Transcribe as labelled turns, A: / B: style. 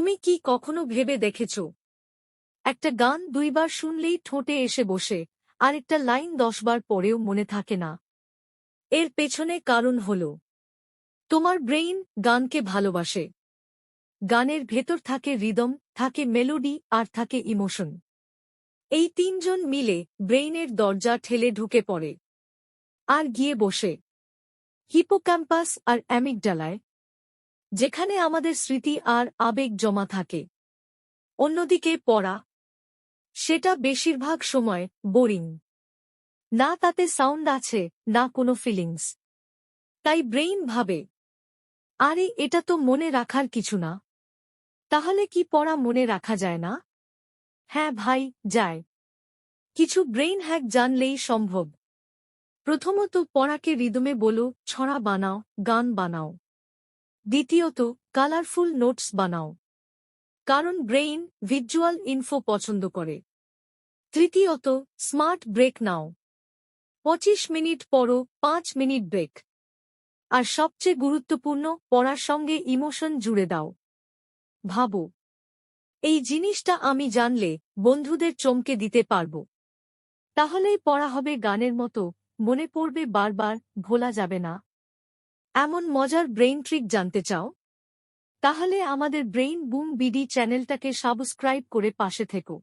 A: তুমি কি কখনো ভেবে দেখেছ, একটা গান 2 বার শুনলেই ঠোঁটে এসে বসে, আরেকটা লাইন 10 বার পরেও মনে থাকে না? এর পেছনে কারণ হল, তোমার ব্রেইন গানকে ভালোবাসে। গানের ভেতর থাকে রিদম, থাকে মেলোডি আর থাকে ইমোশন। এই তিনজন মিলে ব্রেইনের দরজা ঠেলে ঢুকে পড়ে আর গিয়ে বসে হিপোক্যাম্পাস আর অ্যামিগডালায়, যেখানে আমাদের স্মৃতি আর আবেগ জমা থাকে। অন্যদিকে পড়া, সেটা বেশিরভাগ সময় বোরিং। না তাতে সাউন্ড আছে, না কোনো ফিলিংস। তাই ব্রেইন ভাবে, আরে এটা তো মনে রাখার কিছু না। তাহলে কি পড়া মনে রাখা যায় না? হ্যাঁ ভাই, যায়। কিছু ব্রেইন হ্যাক জানলেই সম্ভব। প্রথমত, পড়াকে রিদমে বলো, ছড়া বানাও, গান বানাও। দ্বিতীয়ত, কালারফুল নোটস বানাও, কারণ ব্রেইন ভিজুয়াল ইনফো পছন্দ করে। তৃতীয়ত, স্মার্ট ব্রেক নাও। 25 মিনিট পড়ো, 5 মিনিট ব্রেক। আর সবচেয়ে গুরুত্বপূর্ণ, পড়ার সঙ্গে ইমোশন জুড়ে দাও। ভাবো, এই জিনিসটা আমি জানলে বন্ধুদের চমকে দিতে পারব। তাহলেই পড়া হবে গানের মতো, মনে পড়বে বারবার, ভোলা যাবে না। এমন মজার ব্রেইন ট্রিক জানতে চাও? তাহলে আমাদের ব্রেইন বুম বিডি চ্যানেলটাকে সাবস্ক্রাইব করে পাশে থেকো।